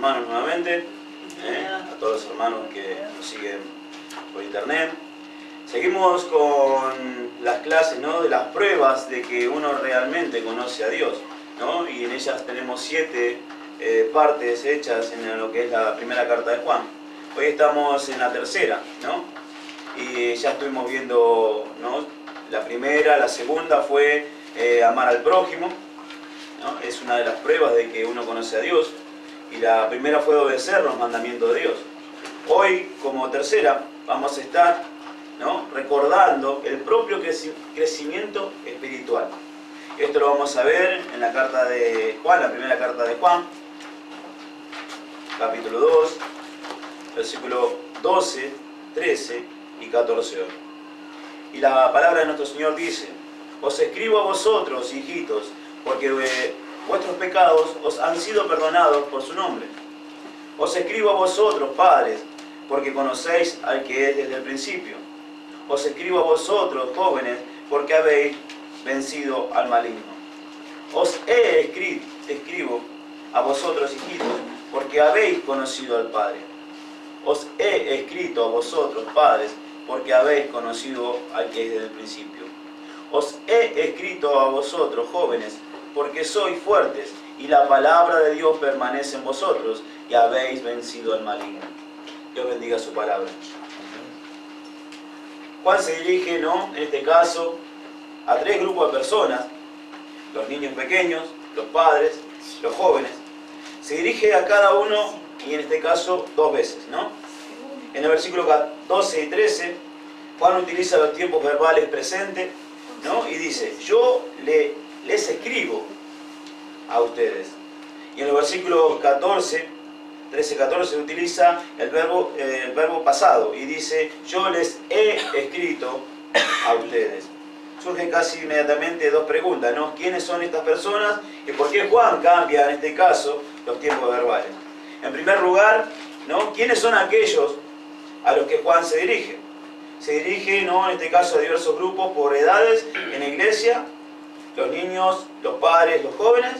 hermanos nuevamente, a todos los hermanos que nos siguen por internet. Seguimos con las clases, ¿no?, de las pruebas de que uno realmente conoce a Dios, ¿no? Y en ellas tenemos 7 partes hechas en lo que es la primera carta de Juan. Hoy estamos en la tercera, ¿no? Y ya estuvimos viendo, ¿no?, la primera. La segunda fue amar al prójimo, ¿no? Es una de las pruebas de que uno conoce a Dios. Y la primera fue obedecer los mandamientos de Dios. Hoy, como tercera, vamos a estar, ¿no?, recordando el propio crecimiento espiritual. Esto lo vamos a ver en la carta de Juan, la primera carta de Juan, capítulo 2, versículo 12, 13 y 14. Y la palabra de nuestro Señor dice: os escribo a vosotros, hijitos, porque vuestros pecados os han sido perdonados por su nombre. Os escribo a vosotros, padres, porque conocéis al que es desde el principio. Os escribo a vosotros, jóvenes, porque habéis vencido al maligno. Os escribo a vosotros, hijitos, porque habéis conocido al Padre. Os he escrito a vosotros, padres, porque habéis conocido al que es desde el principio. Os he escrito a vosotros, jóvenes, porque sois fuertes, y la palabra de Dios permanece en vosotros, y habéis vencido al maligno. Dios bendiga su palabra. Juan se dirige, ¿no?, en este caso, a 3 grupos de personas: los niños pequeños, los padres, los jóvenes. Se dirige a cada uno, y en este caso 2 veces, ¿no? En el versículo 12 y 13, Juan utiliza los tiempos verbales presentes, ¿no?, y dice: yo les escribo a ustedes. Y en el versículo 13-14 utiliza el verbo pasado y dice: yo les he escrito a ustedes. Surgen casi inmediatamente 2 preguntas, ¿no? ¿Quiénes son estas personas? ¿Y por qué Juan cambia, en este caso, los tiempos verbales? En primer lugar, ¿no?, ¿quiénes son aquellos a los que Juan se dirige? Se dirige, ¿no?, en este caso, a diversos grupos por edades en la iglesia: los niños, los padres, los jóvenes,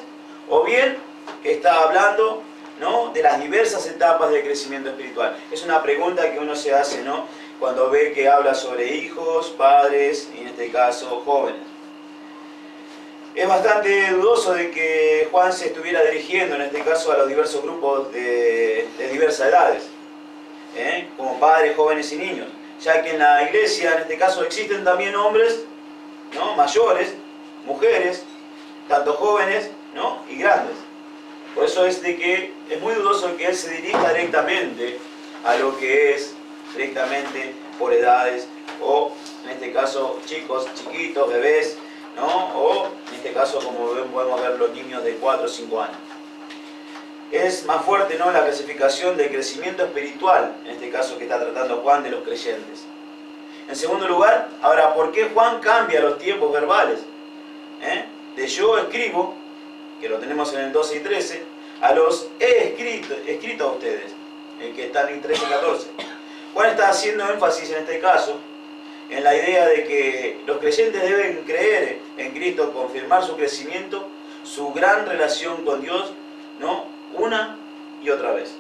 o bien está hablando, ¿no?, de las diversas etapas de crecimiento espiritual. Es una pregunta que uno se hace, ¿no?, cuando ve que habla sobre hijos, padres y en este caso jóvenes. Es bastante dudoso de que Juan se estuviera dirigiendo en este caso a los diversos grupos de diversas edades, como padres, jóvenes y niños, ya que en la iglesia en este caso existen también hombres, ¿no?, mayores, mujeres, tanto jóvenes, ¿no?, y grandes. Por eso es de que es muy dudoso que él se dirija directamente a lo que es directamente por edades, o en este caso chicos, chiquitos, bebés, ¿no?, o en este caso, como podemos ver, los niños de 4 o 5 años. Es más fuerte, ¿no?, la clasificación del crecimiento espiritual, en este caso que está tratando Juan, de los creyentes. En segundo lugar, ahora, ¿por qué Juan cambia los tiempos verbales? De yo escribo, que lo tenemos en el 12 y 13, a los he escrito a ustedes, que están en 13 y 14. Juan está haciendo énfasis en este caso en la idea de que los creyentes deben creer en Cristo, confirmar su crecimiento, su gran relación con Dios, ¿no?, una y otra vez.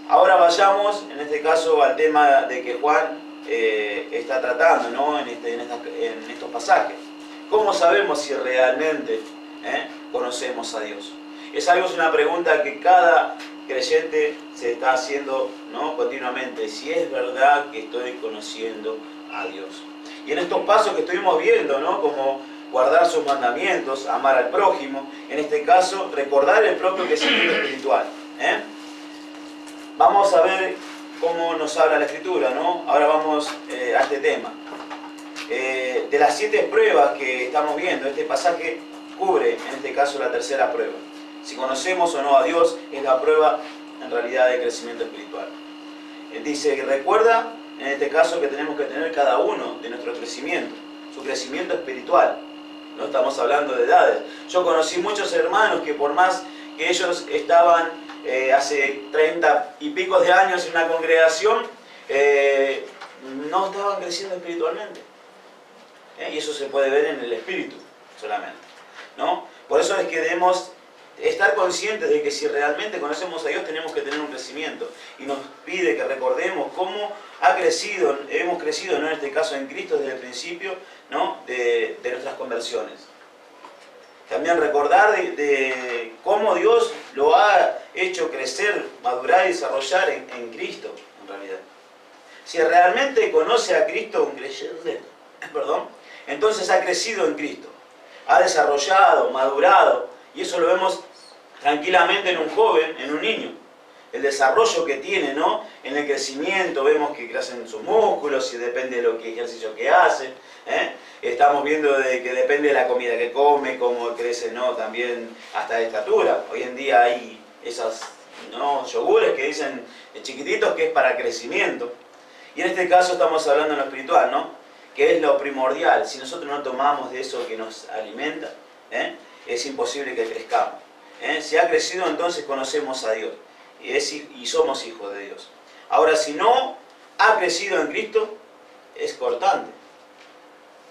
Ahora vayamos, en este caso, al tema de que Juan está tratando, ¿no?, en estos pasajes. ¿Cómo sabemos si realmente conocemos a Dios? Es una pregunta que cada creyente se está haciendo, ¿no?, continuamente: si es verdad que estoy conociendo a Dios. Y en estos pasos que estuvimos viendo, ¿no?, como guardar sus mandamientos, amar al prójimo, en este caso recordar el propio crecimiento espiritual, vamos a ver cómo nos habla la Escritura, ¿no? Ahora vamos a este tema. De las 7 pruebas que estamos viendo, este pasaje cubre, en este caso, la tercera prueba. Si conocemos o no a Dios, es la prueba, en realidad, de crecimiento espiritual. Dice que recuerda, en este caso, que tenemos que tener cada uno de nuestro crecimiento, su crecimiento espiritual. No estamos hablando de edades. Yo conocí muchos hermanos que, por más que ellos estaban hace 30 y pico de años en una congregación, no estaban creciendo espiritualmente. Y eso se puede ver en el espíritu solamente, ¿no? Por eso es que debemos estar conscientes de que si realmente conocemos a Dios tenemos que tener un crecimiento. Y nos pide que recordemos cómo hemos crecido, ¿no? En este caso en Cristo desde el principio, ¿no? de nuestras conversiones. También recordar de cómo Dios lo ha hecho crecer, madurar y desarrollar en Cristo, en realidad. Si realmente conoce a Cristo un creyente, entonces ha crecido en Cristo, ha desarrollado, madurado, y eso lo vemos tranquilamente en un joven, en un niño. El desarrollo que tiene, ¿no? En el crecimiento, vemos que crecen sus músculos y depende de lo que ejercicio que hace. Estamos viendo que depende de la comida que come, cómo crece, ¿no? También hasta de estatura. Hoy en día hay esas, ¿no? yogures que dicen chiquititos que es para crecimiento. Y en este caso estamos hablando en lo espiritual, ¿no? Que es lo primordial. Si nosotros no tomamos de eso que nos alimenta, es imposible que crezcamos. Si ha crecido, entonces conocemos a Dios y somos hijos de Dios. Ahora, si no ha crecido en Cristo, es cortante.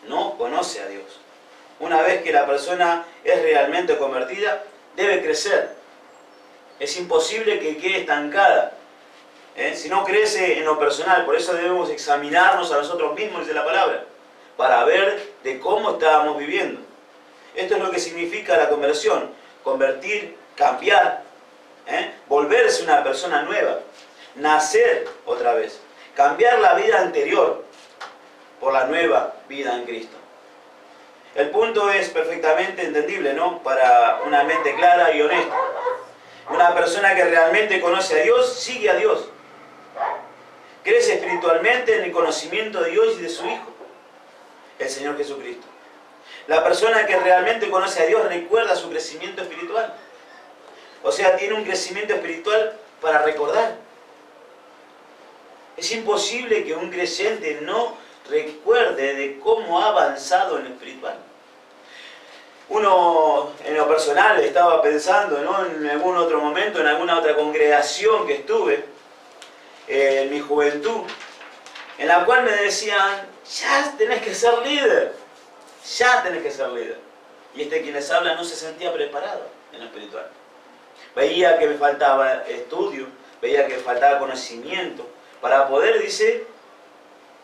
No conoce a Dios. Una vez que la persona es realmente convertida, debe crecer. Es imposible que quede estancada. Si no crece en lo personal, por eso debemos examinarnos a nosotros mismos, dice la palabra, para ver de cómo estábamos viviendo. Esto es lo que significa la conversión: convertir, cambiar, volverse una persona nueva, nacer otra vez, cambiar la vida anterior por la nueva vida en Cristo. El punto es perfectamente entendible, ¿no? Para una mente clara y honesta. Una persona que realmente conoce a Dios, sigue a Dios. Crece espiritualmente en el conocimiento de Dios y de su Hijo, el Señor Jesucristo. La persona que realmente conoce a Dios recuerda su crecimiento espiritual. O sea, tiene un crecimiento espiritual para recordar. Es imposible que un creyente no recuerde de cómo ha avanzado en lo espiritual. Uno, en lo personal, estaba pensando, ¿no? En algún otro momento, en alguna otra congregación que estuve, en mi juventud, en la cual me decían: ya tenés que ser líder, ya tenés que ser líder. Y quien les habla no se sentía preparado en lo espiritual. Veía que me faltaba estudio, veía que me faltaba conocimiento, para poder, dice,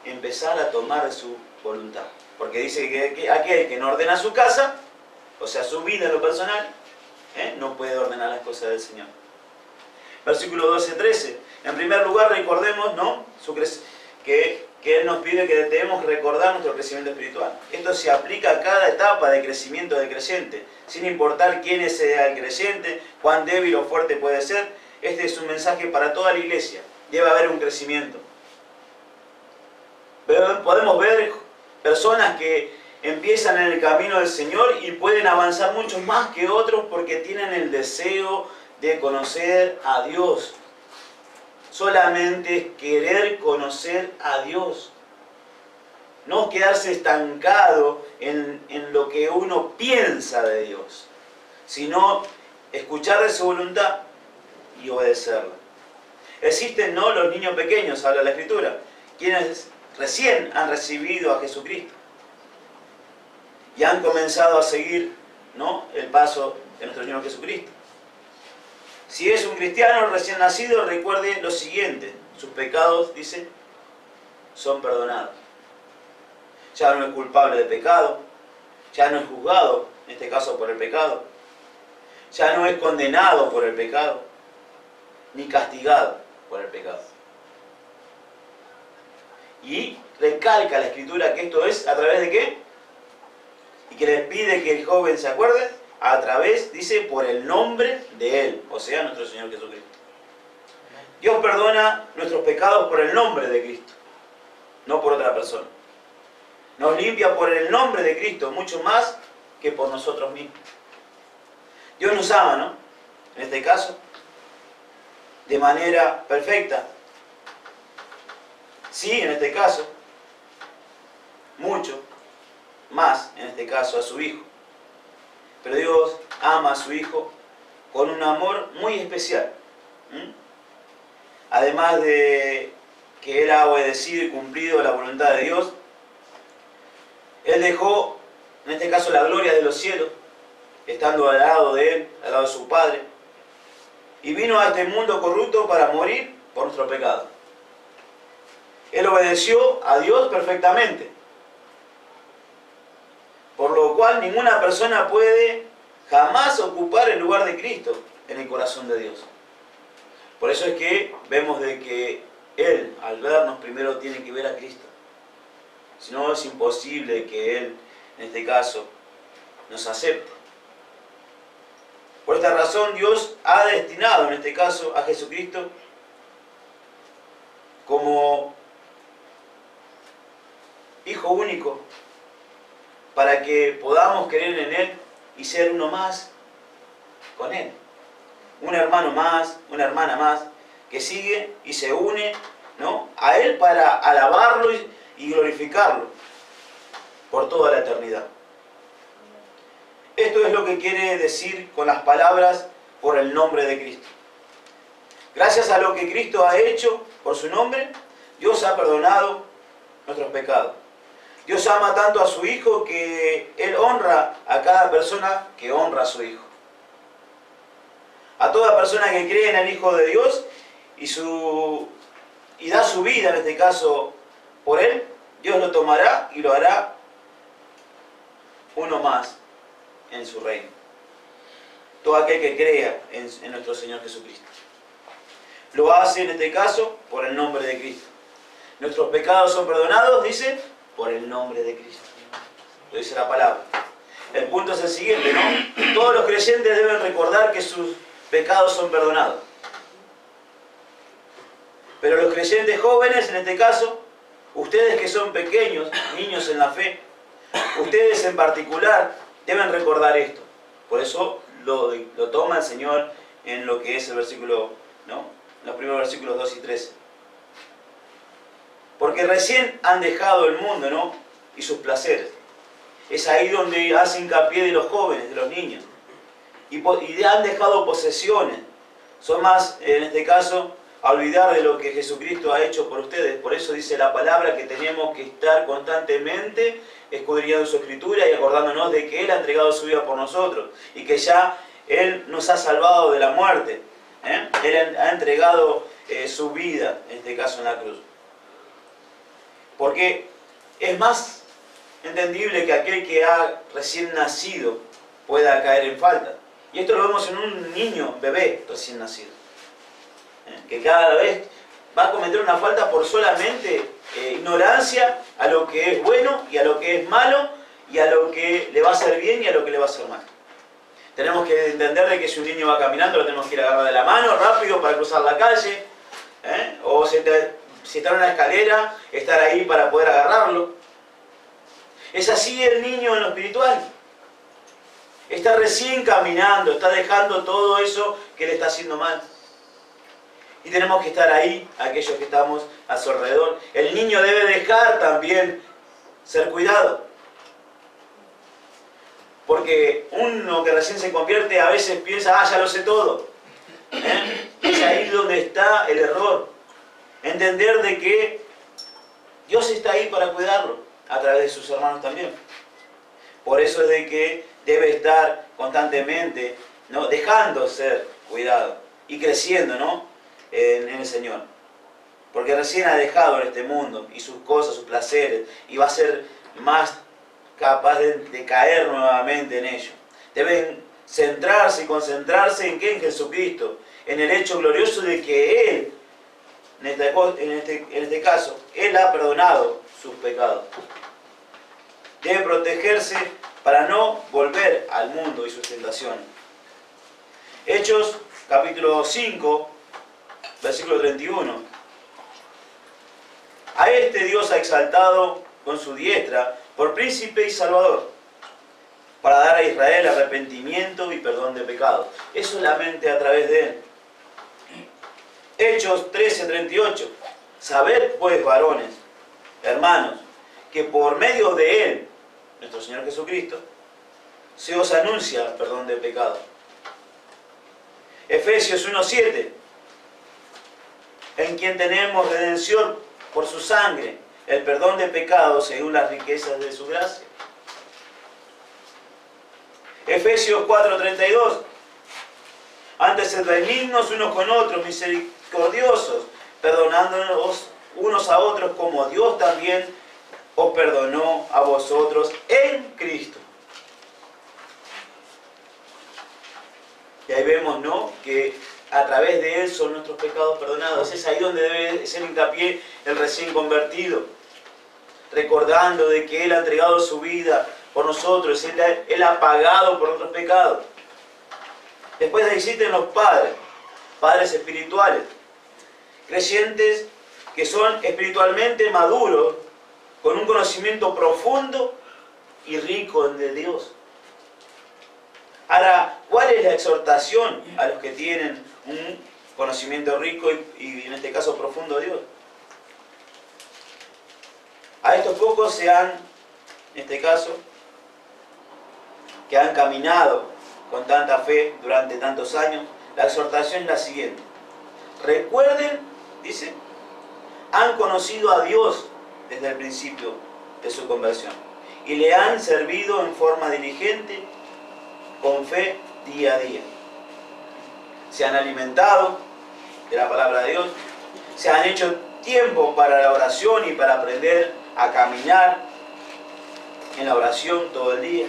empezar a tomar de su voluntad. Porque dice que aquel que no ordena su casa, o sea, su vida en lo personal, no puede ordenar las cosas del Señor. Versículo 12-13. En primer lugar, recordemos, ¿no? que Él nos pide que debemos recordar nuestro crecimiento espiritual. Esto se aplica a cada etapa de crecimiento del creyente, sin importar quién sea el creyente, cuán débil o fuerte puede ser. Este es un mensaje para toda la iglesia. Debe haber un crecimiento. Podemos ver personas que empiezan en el camino del Señor y pueden avanzar mucho más que otros porque tienen el deseo de conocer a Dios. Solamente querer conocer a Dios. No quedarse estancado en lo que uno piensa de Dios, sino escuchar de su voluntad y obedecerla. Existen, ¿no?, los niños pequeños, habla la Escritura, quienes recién han recibido a Jesucristo y han comenzado a seguir, ¿no?, el paso de nuestro Señor Jesucristo. Si es un cristiano recién nacido, recuerde lo siguiente: sus pecados, dice, son perdonados. Ya no es culpable de pecado, ya no es juzgado, en este caso por el pecado, ya no es condenado por el pecado, ni castigado por el pecado. Y recalca la Escritura que esto es a través de ¿qué? Y que le pide que el joven se acuerde, a través, dice, por el nombre de Él, o sea, nuestro Señor Jesucristo. Dios perdona nuestros pecados por el nombre de Cristo, no por otra persona. Nos limpia por el nombre de Cristo, mucho más que por nosotros mismos. Dios nos ama, ¿no? En este caso, de manera perfecta. Sí, en este caso, mucho más, en este caso, a su Hijo. Pero Dios ama a su Hijo con un amor muy especial. Además de que Él ha obedecido y cumplido la voluntad de Dios, Él dejó, en este caso, la gloria de los cielos estando al lado de Él, al lado de su Padre. Y vino a este mundo corrupto para morir por nuestro pecado. Él obedeció a Dios perfectamente. Por lo cual ninguna persona puede jamás ocupar el lugar de Cristo en el corazón de Dios. Por eso es que vemos de que Él, al vernos, primero tiene que ver a Cristo. Si no, es imposible que Él, en este caso, nos acepte. Por esta razón, Dios ha destinado, en este caso, a Jesucristo como Hijo único, para que podamos creer en Él y ser uno más con Él. Un hermano más, una hermana más, que sigue y se une, ¿no?, a Él para alabarlo y glorificarlo por toda la eternidad. Esto es lo que quiere decir con las palabras por el nombre de Cristo. Gracias a lo que Cristo ha hecho por su nombre, Dios ha perdonado nuestros pecados. Dios ama tanto a su Hijo que Él honra a cada persona que honra a su Hijo. A toda persona que cree en el Hijo de Dios y da su vida, en este caso, por Él, Dios lo tomará y lo hará uno más en su reino. Todo aquel que crea en nuestro Señor Jesucristo. Lo hace, en este caso, por el nombre de Cristo. Nuestros pecados son perdonados, dice, por el nombre de Cristo. Lo dice la palabra. El punto es el siguiente, ¿no? Todos los creyentes deben recordar que sus pecados son perdonados. Pero los creyentes jóvenes, en este caso, ustedes que son pequeños, niños en la fe, ustedes en particular, deben recordar esto. Por eso lo toma el Señor en lo que es el versículo, ¿no?, los primeros versículos 2 y 13. Porque recién han dejado el mundo, ¿no?, y sus placeres. Es ahí donde hace hincapié de los jóvenes, de los niños. Y han dejado posesiones. Son más, en este caso, a olvidar de lo que Jesucristo ha hecho por ustedes. Por eso dice la palabra que tenemos que estar constantemente escudriñando su Escritura y acordándonos de que Él ha entregado su vida por nosotros. Y que ya Él nos ha salvado de la muerte. Él ha entregado su vida, en este caso en la cruz. Porque es más entendible que aquel que ha recién nacido pueda caer en falta. Y esto lo vemos en un niño, bebé recién nacido. Que cada vez va a cometer una falta por solamente ignorancia a lo que es bueno y a lo que es malo y a lo que le va a hacer bien y a lo que le va a hacer mal. Tenemos que entender de que si un niño va caminando lo tenemos que ir a agarrar de la mano rápido para cruzar la calle. O si está en una escalera, estar ahí para poder agarrarlo. Es así el niño en lo espiritual. Está recién caminando, está dejando todo eso que le está haciendo mal. Y tenemos que estar ahí, aquellos que estamos a su alrededor. El niño debe dejar también ser cuidado. Porque uno que recién se convierte a veces piensa, ya lo sé todo. Es ahí donde está el error. Entender de que Dios está ahí para cuidarlo, a través de sus hermanos también. Por eso es de que debe estar constantemente, ¿no?, dejando ser cuidado y creciendo, ¿no?, en el Señor. Porque recién ha dejado en este mundo y sus cosas, sus placeres, y va a ser más capaz de caer nuevamente en ello. Deben centrarse y concentrarse en ¿qué? En Jesucristo, en el hecho glorioso de que Él, en este caso, Él ha perdonado sus pecados. Debe protegerse para no volver al mundo y sus tentaciones. Hechos, capítulo 5, versículo 31. A este Dios ha exaltado con su diestra por príncipe y salvador, para dar a Israel arrepentimiento y perdón de pecados. Es solamente a través de Él. Hechos 13:38. Sabed pues, varones, hermanos, que por medio de Él, nuestro Señor Jesucristo, se os anuncia perdón de pecados. Efesios 1:7. En quien tenemos redención por su sangre, el perdón de pecados según las riquezas de su gracia. Efesios 4:32. Antes sed benignos unos con otros, misericordiosos, perdonándonos unos a otros como Dios también os perdonó a vosotros en Cristo. Y ahí vemos, ¿no?, que a través de Él son nuestros pecados perdonados. Es ahí donde debe ser hincapié el recién convertido, recordando de que Él ha entregado su vida por nosotros, Él ha pagado por nuestros pecados. Después de ahí existen los padres espirituales, creyentes que son espiritualmente maduros, con un conocimiento profundo y rico de Dios. Ahora, ¿cuál es la exhortación a los que tienen un conocimiento rico y en este caso profundo de Dios? A estos pocos se han, en este caso, que han caminado con tanta fe durante tantos años, la exhortación es la siguiente. Recuerden, dice, han conocido a Dios desde el principio de su conversión y le han servido en forma diligente, con fe, día a día. Se han alimentado de la palabra de Dios, se han hecho tiempo para la oración y para aprender a caminar en la oración todo el día.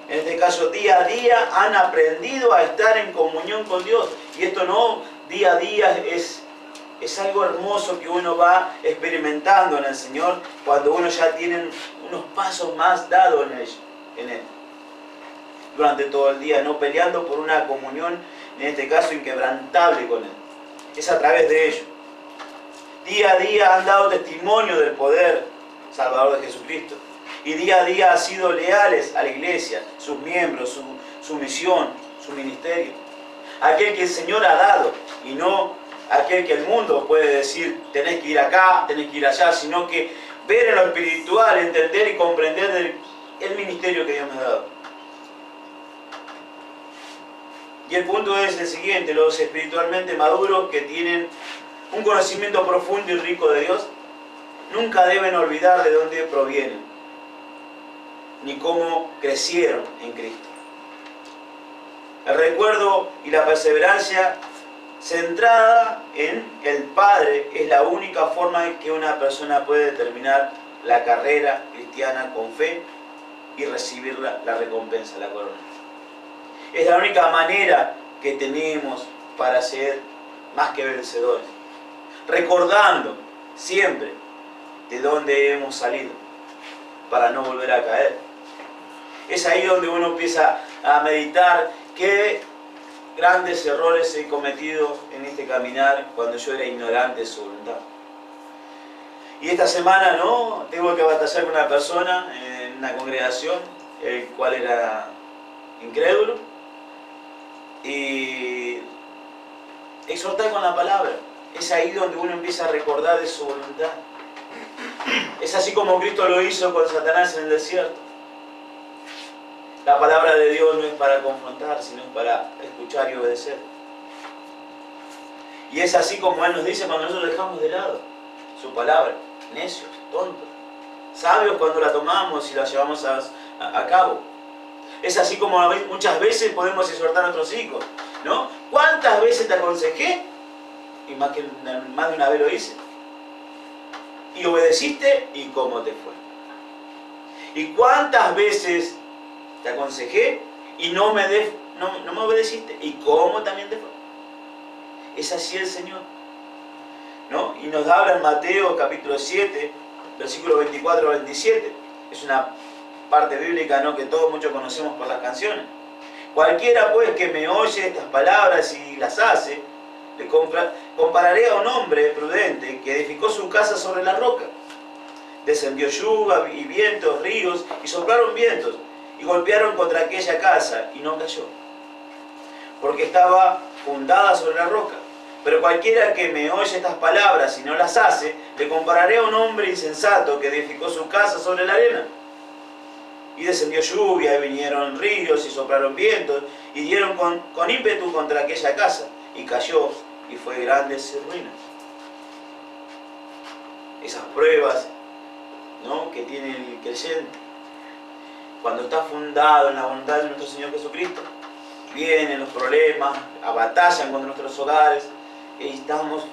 En este caso, día a día han aprendido a estar en comunión con Dios. Y esto no, día a día es algo hermoso que uno va experimentando en el Señor cuando uno ya tiene unos pasos más dados en Él. Durante todo el día, no peleando por una comunión, en este caso inquebrantable con Él. Es a través de ello. Día a día han dado testimonio del poder salvador de Jesucristo. Y día a día han sido leales a la iglesia, sus miembros, su misión, su ministerio. Aquel que el Señor ha dado y no aquel que el mundo puede decir tenés que ir acá, tenés que ir allá, sino que ver en lo espiritual, entender y comprender el ministerio que Dios me ha dado. Y el punto es el siguiente: los espiritualmente maduros que tienen un conocimiento profundo y rico de Dios nunca deben olvidar de dónde provienen ni cómo crecieron en Cristo. El recuerdo y la perseverancia centrada en el Padre es la única forma en que una persona puede terminar la carrera cristiana con fe y recibir la recompensa, la corona. Es la única manera que tenemos para ser más que vencedores, recordando siempre de dónde hemos salido para no volver a caer. Es ahí donde uno empieza a meditar qué grandes errores he cometido en este caminar cuando yo era ignorante de su voluntad. Y esta semana, ¿no?, tengo que batallar con una persona en una congregación, el cual era incrédulo, y exhortar con la palabra. Es ahí donde uno empieza a recordar de su voluntad. Es así como Cristo lo hizo con Satanás en el desierto. La palabra de Dios no es para confrontar, sino es para escuchar y obedecer. Y es así como Él nos dice cuando nosotros dejamos de lado su palabra. Necios, tontos, sabios cuando la tomamos y la llevamos a cabo. Es así como muchas veces podemos exhortar a nuestros hijos, ¿no? ¿Cuántas veces te aconsejé? Y más de una vez lo hice. Y obedeciste, ¿y cómo te fue? ¿Y cuántas veces te aconsejé y no me obedeciste? ¿Y cómo también te fue? Es así el Señor, ¿no? Y nos habla en Mateo capítulo 7, versículos 24 al 27. Es una parte bíblica, ¿no?, que todos muchos conocemos por las canciones. Cualquiera pues que me oye estas palabras y las hace, le compararé a un hombre prudente que edificó su casa sobre la roca. Descendió lluvia y vientos, ríos, y soplaron vientos, y golpearon contra aquella casa, y no cayó, porque estaba fundada sobre la roca. Pero cualquiera que me oye estas palabras y no las hace, le compararé a un hombre insensato que edificó su casa sobre la arena. Y descendió lluvia, y vinieron ríos, y soplaron vientos, y dieron con ímpetu contra aquella casa, y cayó, y fue grande su ruina. Esas pruebas, ¿no?, que tiene el creyente. cuando está fundado en la voluntad de nuestro Señor Jesucristo, vienen los problemas, batallan contra nuestros hogares, y estamos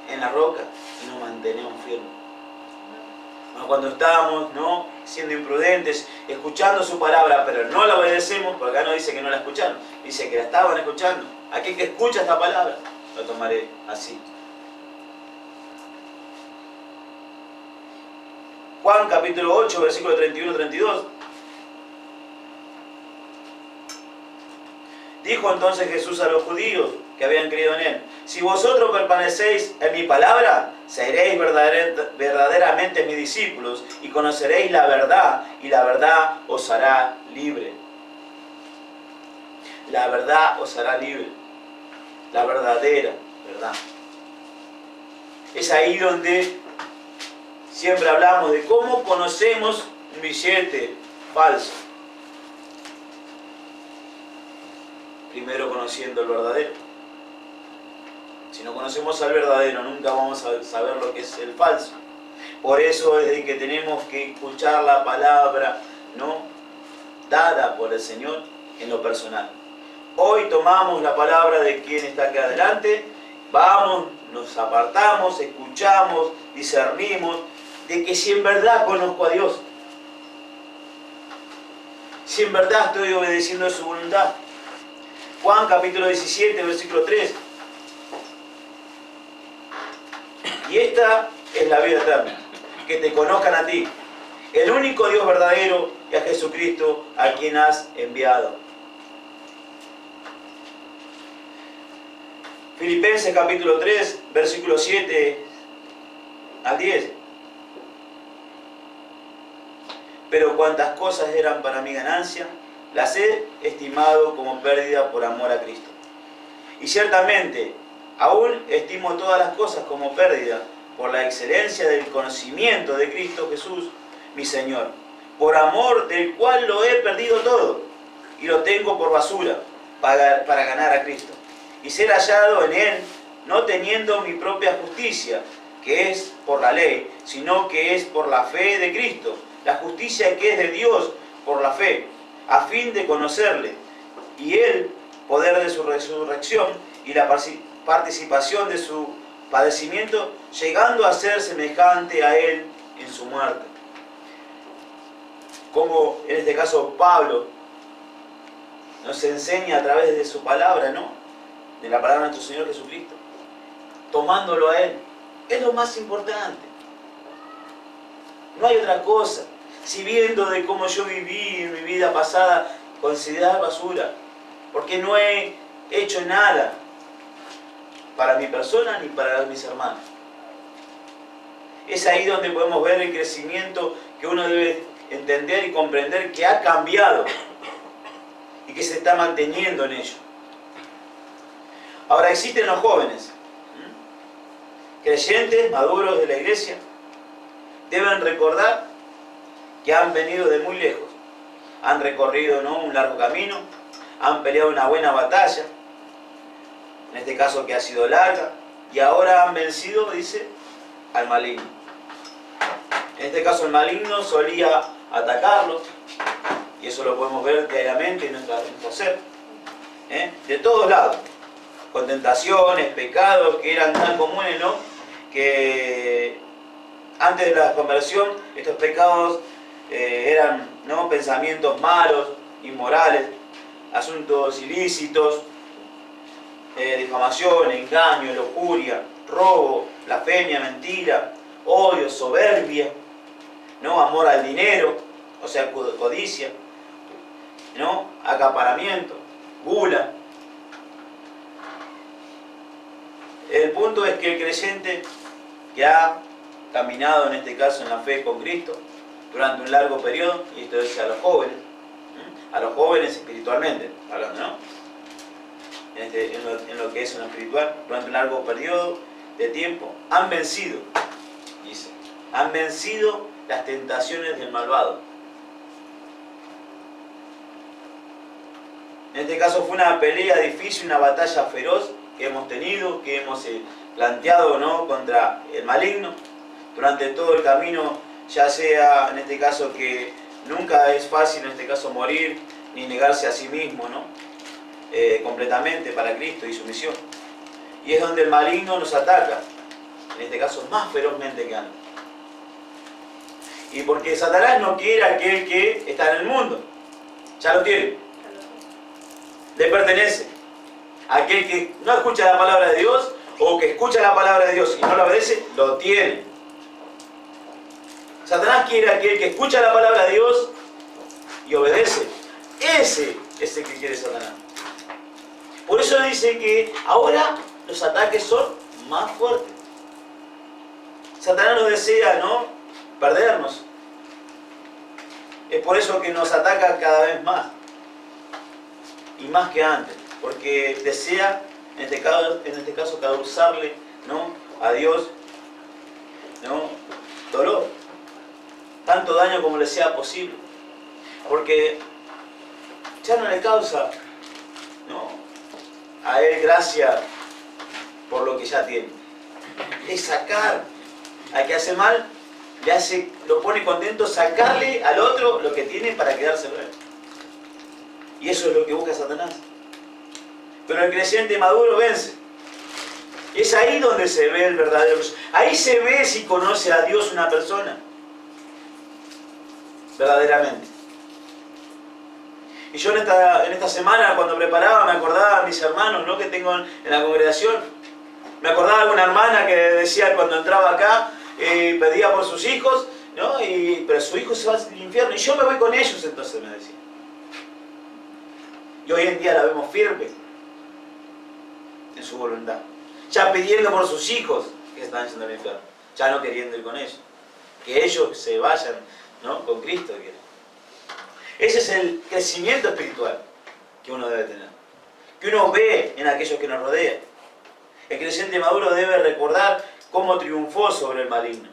en la roca y nos mantenemos firmes. Cuando estamos, ¿no?, siendo imprudentes, escuchando su palabra, pero no la obedecemos, porque acá no dice que no la escucharon, dice que la estaban escuchando. Aquel que escucha esta palabra, lo tomaré así. Juan capítulo 8, versículo 31-32. Dijo entonces Jesús a los judíos que habían creído en él: si vosotros permanecéis en mi palabra, seréis verdaderamente mis discípulos y conoceréis la verdad, y la verdad os hará libre. La verdad os hará libre. La verdadera verdad. Es ahí donde siempre hablamos de cómo conocemos un billete falso. Primero conociendo el verdadero. Si no conocemos al verdadero, nunca vamos a saber lo que es el falso. Por eso es que tenemos que escuchar la palabra, ¿no?, dada por el Señor en lo personal. Hoy tomamos la palabra de quien está acá adelante, vamos, nos apartamos, escuchamos, discernimos de que si en verdad conozco a Dios, si en verdad estoy obedeciendo a su voluntad. Juan capítulo 17, versículo 3. Y esta es la vida eterna, que te conozcan a ti, el único Dios verdadero, y a Jesucristo, a quien has enviado. Filipenses capítulo 3, versículo 7 al 10. Pero cuantas cosas eran para mi ganancia, las he estimado como pérdida por amor a Cristo. Y ciertamente, aún estimo todas las cosas como pérdida por la excelencia del conocimiento de Cristo Jesús, mi Señor, por amor del cual lo he perdido todo y lo tengo por basura para ganar a Cristo y ser hallado en Él, no teniendo mi propia justicia, que es por la ley, sino que es por la fe de Cristo, la justicia que es de Dios por la fe, a fin de conocerle, y el poder de su resurrección y la participación de su padecimiento, llegando a ser semejante a Él en su muerte. Como en este caso Pablo nos enseña a través de su palabra, ¿no?, de la palabra de nuestro Señor Jesucristo, tomándolo a Él. Es lo más importante. No hay otra cosa. Si viendo de cómo yo viví en mi vida pasada, considerar basura, porque no he hecho nada para mi persona ni para mis hermanos. Es ahí donde podemos ver el crecimiento que uno debe entender y comprender que ha cambiado y que se está manteniendo en ello. Ahora existen los jóvenes, creyentes, maduros de la iglesia, deben recordar que han venido de muy lejos, han recorrido, ¿no?, un largo camino, han peleado una buena batalla, en este caso que ha sido larga, y ahora han vencido, dice, al maligno. En este caso el maligno solía atacarlos, y eso lo podemos ver diariamente en nuestro ser, de todos lados, con tentaciones, pecados que eran tan comunes, ¿no?, que antes de la conversión estos pecados eran, ¿no?, pensamientos malos, inmorales, asuntos ilícitos, difamación, engaño, lujuria, robo, blasfemia, mentira, odio, soberbia, ¿no?, amor al dinero, o sea, codicia, ¿no?, acaparamiento, gula. El punto es que el creyente que ha caminado en este caso en la fe con Cristo durante un largo periodo, y esto es a los jóvenes espiritualmente hablando, ¿no?, en lo que es en lo espiritual, durante un largo periodo de tiempo, han vencido, dice, han vencido las tentaciones del malvado. En este caso fue una pelea difícil, una batalla feroz que hemos tenido, que hemos planteado, ¿no?, contra el maligno durante todo el camino, ya sea en este caso que nunca es fácil en este caso morir ni negarse a sí mismo, ¿no? Completamente para Cristo y su misión. Y es donde el maligno nos ataca, en este caso más ferozmente que antes. Y porque Satanás no quiere a aquel que está en el mundo, ya lo tiene, le pertenece. Aquel que no escucha la palabra de Dios o que escucha la palabra de Dios y no la obedece, lo tiene. Satanás quiere a aquel que escucha la palabra de Dios y obedece. Ese es el que quiere Satanás. Por eso dice que ahora los ataques son más fuertes. Satanás no desea, ¿no?, perdernos. Es por eso que nos ataca cada vez más. Y más que antes. Porque desea, en este caso causarle, ¿no?, a Dios, ¿no?, dolor. Tanto daño como le sea posible. Porque ya no le causa, ¿no?, a él gracia por lo que ya tiene. Es sacar al que hace mal, lo pone contento sacarle al otro lo que tiene para quedarse con él. Y eso es lo que busca Satanás. Pero el creyente maduro vence. Es ahí donde se ve el verdadero. Ahí se ve si conoce a Dios una persona. Verdaderamente. Y yo en esta semana, cuando preparaba, me acordaba de mis hermanos, ¿no?, que tengo en la congregación. Me acordaba de una hermana que decía cuando entraba acá, pedía por sus hijos, ¿no?, pero su hijo se va al infierno. Y yo me voy con ellos, entonces me decía. Y hoy en día la vemos firme en su voluntad. Ya pidiendo por sus hijos que están yendo al infierno. Ya no queriendo ir con ellos. Que ellos se vayan, ¿no?, con Cristo. Ese es el crecimiento espiritual que uno debe tener. Que uno ve en aquellos que nos rodean. El creyente maduro debe recordar cómo triunfó sobre el maligno.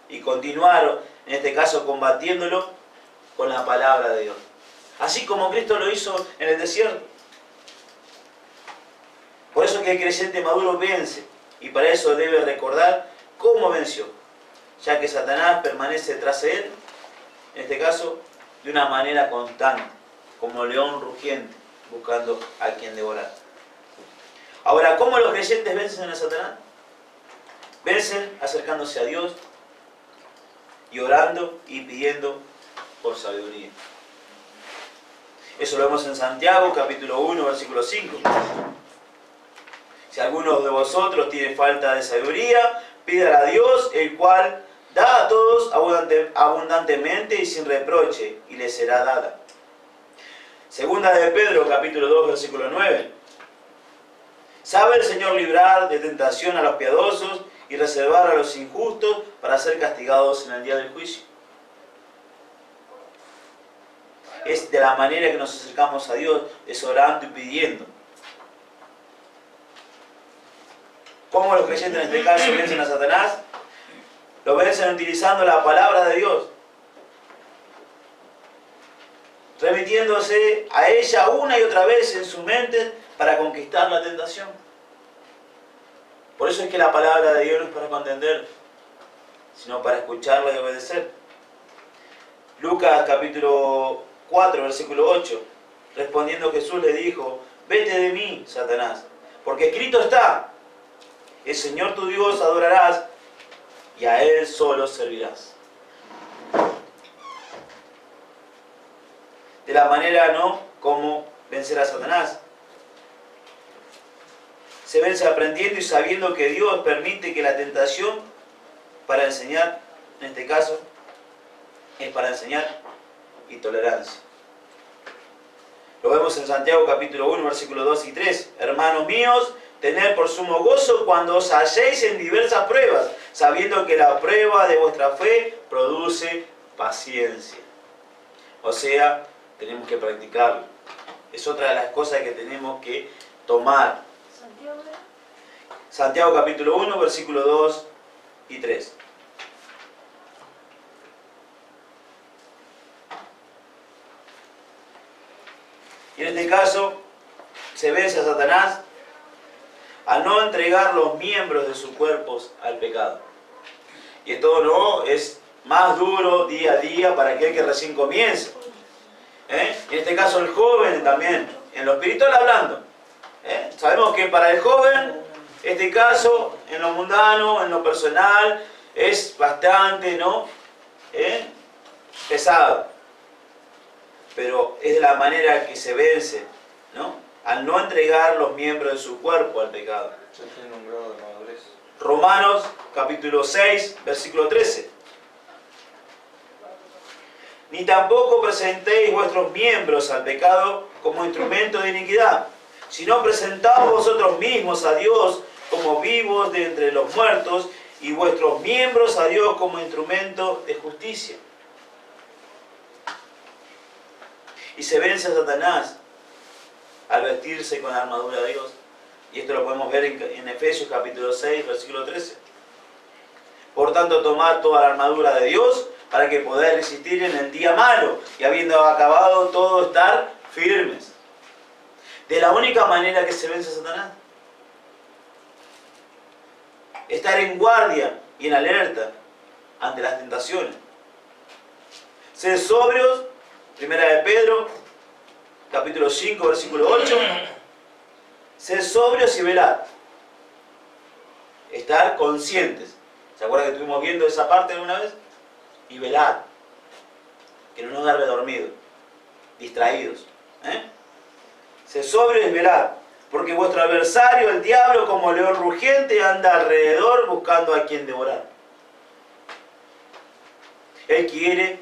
Y continuar, en este caso, combatiéndolo con la palabra de Dios. Así como Cristo lo hizo en el desierto. Por eso que el creyente maduro vence. Y para eso debe recordar cómo venció. Ya que Satanás permanece tras de él, en este caso, de una manera constante. Como león rugiente, buscando a quien devorar. Ahora, ¿cómo los creyentes vencen a Satanás? Vencen acercándose a Dios y orando y pidiendo por sabiduría. Eso lo vemos en Santiago, capítulo 1, versículo 5. Si alguno de vosotros tiene falta de sabiduría, pídala a Dios, el cual da a todos abundantemente y sin reproche, y le será dada. Segunda de Pedro, capítulo 2, versículo 9. Sabe el Señor librar de tentación a los piadosos y reservar a los injustos para ser castigados en el día del juicio. Es de la manera que nos acercamos a Dios, es orando y pidiendo. ¿Cómo los creyentes en este caso vencen a Satanás? Lo vencen utilizando la palabra de Dios. Remitiéndose a ella una y otra vez en su mente para conquistar la tentación. Por eso es que la palabra de Dios no es para contender, sino para escucharla y obedecer. Lucas capítulo 4, versículo 8. Respondiendo Jesús le dijo: vete de mí, Satanás, porque escrito está: el Señor tu Dios adorarás y a Él solo servirás. De la manera, ¿no?, como vencer a Satanás. Se vence aprendiendo y sabiendo que Dios permite que la tentación, para enseñar, en este caso, es para enseñar y tolerancia. Lo vemos en Santiago capítulo 1, versículos 2 y 3. Hermanos míos, tened por sumo gozo cuando os halléis en diversas pruebas, sabiendo que la prueba de vuestra fe produce paciencia. O sea, tenemos que practicarlo. Es otra de las cosas que tenemos que tomar. Santiago capítulo 1, versículos 2 y 3. Y en este caso, se vence a Satanás al no entregar los miembros de sus cuerpos al pecado. Y esto no es más duro día a día para aquel que recién comienza. En este caso el joven también, en lo espiritual hablando. Sabemos que para el joven, este caso, en lo mundano, en lo personal, es bastante, ¿no? Pesado. Pero es la manera que se vence, ¿no? Al no entregar los miembros de su cuerpo al pecado. Ya tiene un grado de madurez. Romanos capítulo 6, versículo 13. Ni tampoco presentéis vuestros miembros al pecado como instrumento de iniquidad, sino presentaos vosotros mismos a Dios como vivos de entre los muertos, y vuestros miembros a Dios como instrumento de justicia. Y se vence a Satanás al vestirse con la armadura de Dios. Y esto lo podemos ver en Efesios capítulo 6, versículo 13. Por tanto, tomad toda la armadura de Dios para que podáis resistir en el día malo, y habiendo acabado todo, estar firmes. De la única manera que se vence a Satanás. Estar en guardia y en alerta ante las tentaciones. Ser sobrios, primera de Pedro, capítulo 5, versículo 8. Ser sobrios y velar. Estar conscientes. ¿Se acuerdan que estuvimos viendo esa parte alguna vez? Y velar. Que no nos agarre dormidos, distraídos. Ser sobrios y velar. Porque vuestro adversario, el diablo, como león rugiente, anda alrededor buscando a quien devorar. Él quiere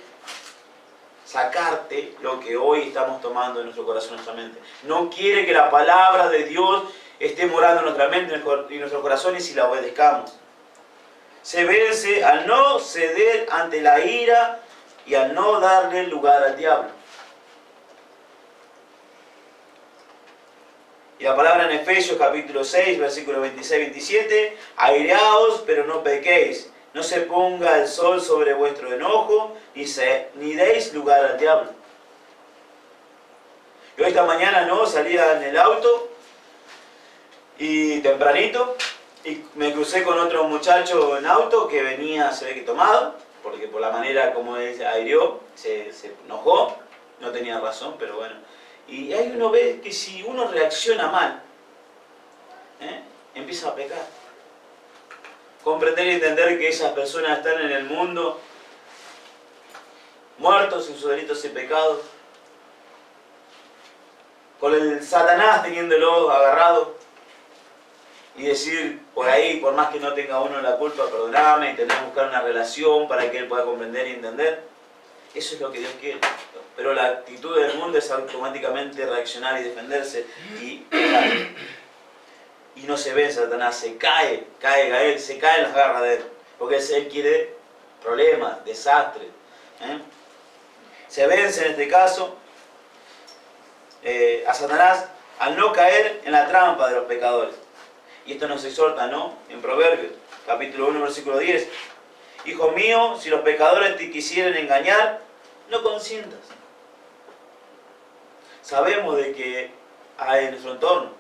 sacarte lo que hoy estamos tomando en nuestro corazón y nuestra mente. No quiere que la palabra de Dios esté morando en nuestra mente y nuestro corazón, y si la obedezcamos. Se vence al no ceder ante la ira y al no darle lugar al diablo. Y la palabra en Efesios capítulo 6, versículos 26-27, aireaos, pero no pequéis, no se ponga el sol sobre vuestro enojo, ni deis lugar al diablo. Yo esta mañana salía en el auto, y tempranito, y me crucé con otro muchacho en auto que venía, se ve que tomado, porque por la manera como él aireó, se enojó, no tenía razón, pero bueno. Y ahí uno ve que si uno reacciona mal, empieza a pecar. Comprender y entender que esas personas están en el mundo muertos en sus delitos y pecados, con el Satanás teniéndolo agarrado, y decir por ahí, por más que no tenga uno la culpa, perdoname, y tener que buscar una relación para que él pueda comprender y entender. Eso es lo que Dios quiere. Pero la actitud del mundo es automáticamente reaccionar y defenderse. Y no se vence a Satanás, se cae a él, se cae en las garras de él. Porque él quiere problemas, desastres. Se vence en este caso a Satanás al no caer en la trampa de los pecadores. Y esto nos exhorta, ¿no? En Proverbios, capítulo 1, versículo 10. Hijo mío, si los pecadores te quisieren engañar, no consientas. Sabemos de que hay en nuestro entorno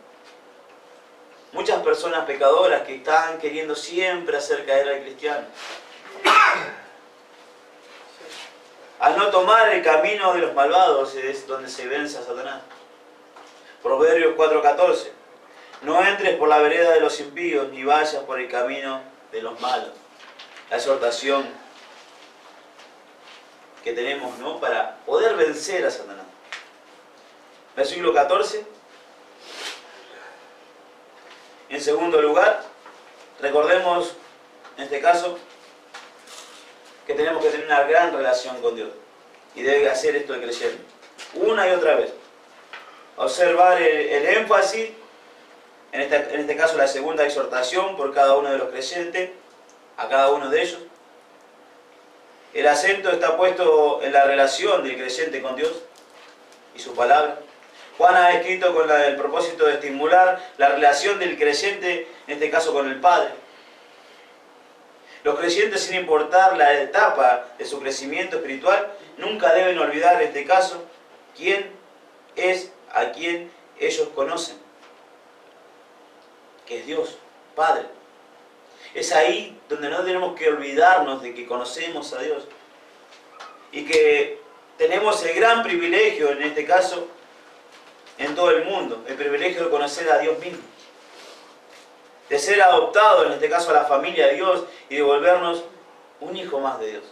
muchas personas pecadoras que están queriendo siempre hacer caer al cristiano. Al no tomar el camino de los malvados es donde se vence a Satanás. Proverbios 4:14. No entres por la vereda de los impíos, ni vayas por el camino de los malos. La exhortación que tenemos, ¿no?, para poder vencer a Satanás. Versículo 14. En segundo lugar, recordemos, en este caso, que tenemos que tener una gran relación con Dios. Y debe hacer esto el creyente, una y otra vez. Observar el énfasis, en este caso la segunda exhortación por cada uno de los creyentes, a cada uno de ellos. El acento está puesto en la relación del creyente con Dios y su palabra. Juan ha escrito con el propósito de estimular la relación del creyente, en este caso con el Padre. Los creyentes, sin importar la etapa de su crecimiento espiritual, nunca deben olvidar, en este caso, quién es a quien ellos conocen, que es Dios, Padre. Es ahí donde no tenemos que olvidarnos de que conocemos a Dios. Y que tenemos el gran privilegio, en este caso, en todo el mundo, el privilegio de conocer a Dios mismo. De ser adoptados, en este caso a la familia de Dios, y de volvernos un hijo más de Dios.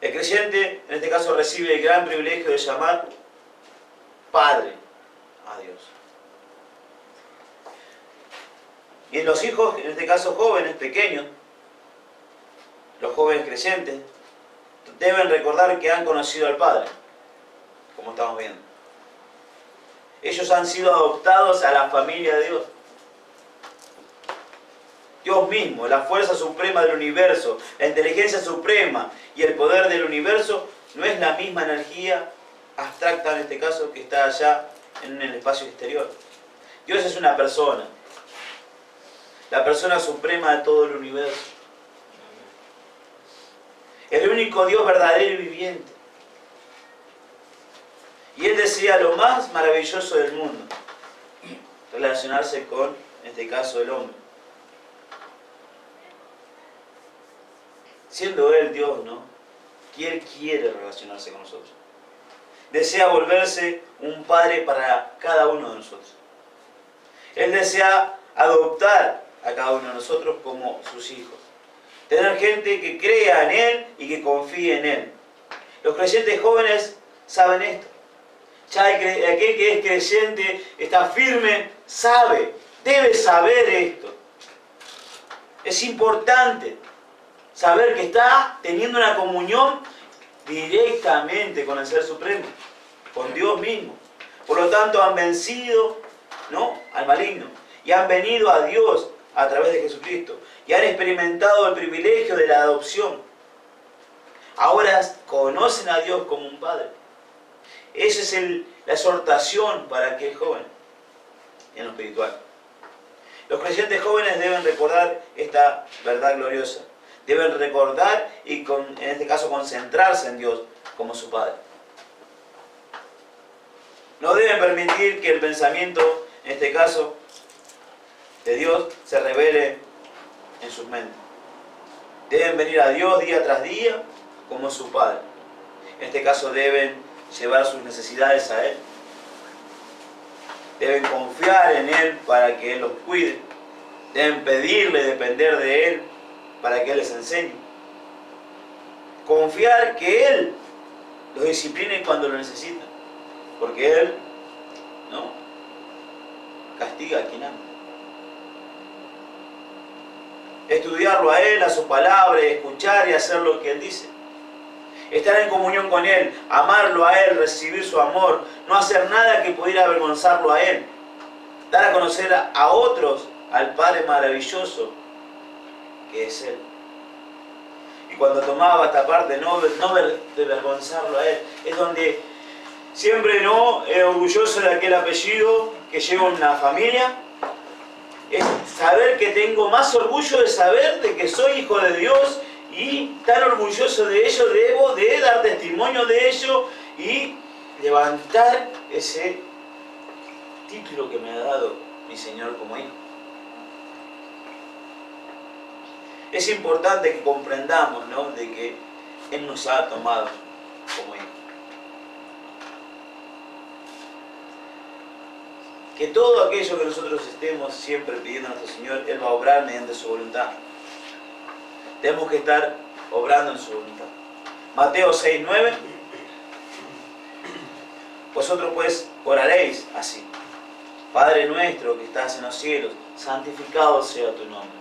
El creyente, en este caso, recibe el gran privilegio de llamar Padre a Dios. Y en los hijos, en este caso jóvenes, pequeños, los jóvenes creyentes, deben recordar que han conocido al Padre, como estamos viendo. Ellos han sido adoptados a la familia de Dios. Dios mismo, la fuerza suprema del universo, la inteligencia suprema y el poder del universo, no es la misma energía abstracta en este caso que está allá en el espacio exterior. Dios es una persona, la persona suprema de todo el universo. El único Dios verdadero y viviente. Y Él desea lo más maravilloso del mundo, relacionarse con, en este caso, el hombre. Siendo Él Dios, ¿no? Él quiere relacionarse con nosotros. Desea volverse un Padre para cada uno de nosotros. Él desea adoptar a cada uno de nosotros como sus hijos. Tener gente que crea en Él y que confíe en Él. Los creyentes jóvenes saben esto. Ya aquel que es creyente, está firme, sabe, debe saber esto. Es importante saber que está teniendo una comunión directamente con el Ser Supremo, con Dios mismo. Por lo tanto, han vencido, ¿no?, al maligno y han venido a Dios a través de Jesucristo y han experimentado el privilegio de la adopción. Ahora conocen a Dios como un Padre. Esa es la exhortación para aquel joven en lo espiritual. Los creyentes jóvenes deben recordar esta verdad gloriosa. Deben recordar y, en este caso, concentrarse en Dios como su Padre. No deben permitir que el pensamiento, en este caso, de Dios se revele en sus mentes. Deben venir a Dios día tras día como su Padre. En este caso deben llevar sus necesidades a Él. Deben confiar en Él para que Él los cuide. Deben pedirle, depender de Él para que Él les enseñe. Confiar que Él los discipline cuando lo necesitan. Porque Él, ¿no?, castiga a quien ama. Estudiarlo a Él, a su palabra, escuchar y hacer lo que Él dice. Estar en comunión con Él, amarlo a Él, recibir su amor, no hacer nada que pudiera avergonzarlo a Él. Dar a conocer a otros al Padre maravilloso que es Él. Y cuando tomaba esta parte, no de avergonzarlo a Él, es donde siempre no orgulloso de aquel apellido que llevo en la familia, es saber que tengo más orgullo de saber de que soy hijo de Dios. Y tan orgulloso de ello, debo de dar testimonio de ello y levantar ese título que me ha dado mi Señor como hijo. Es importante que comprendamos, ¿no?, de que Él nos ha tomado como hijos. Que todo aquello que nosotros estemos siempre pidiendo a nuestro Señor, Él va a obrar mediante su voluntad. Tenemos que estar obrando en su voluntad. Mateo 6:9. Vosotros pues oraréis así: Padre nuestro que estás en los cielos, santificado sea tu nombre.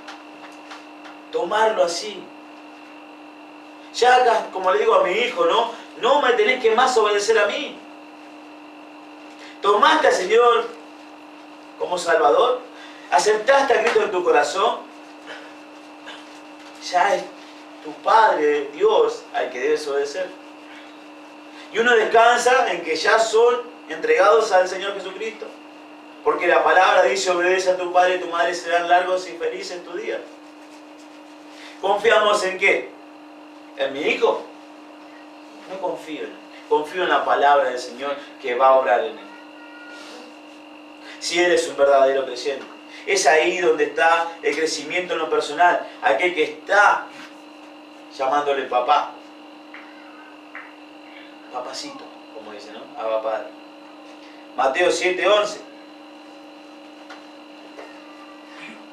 Tomarlo así. Ya acá, como le digo a mi hijo, no me tenés que más obedecer a mí. Tomaste al Señor como Salvador. Aceptaste a Cristo en tu corazón. Ya es tu Padre, Dios, al que debes obedecer. Y uno descansa en que ya son entregados al Señor Jesucristo. Porque la palabra dice: obedece a tu padre y tu madre, serán largos y felices tus días. ¿Confiamos en qué? ¿En mi hijo? No confío en él. Confío en la palabra del Señor que va a obrar en él. Si eres un verdadero creyente. Es ahí donde está el crecimiento en lo personal. Aquel que está llamándole papá. Papacito, como dice, ¿no? Abba Padre. Mateo 7:11.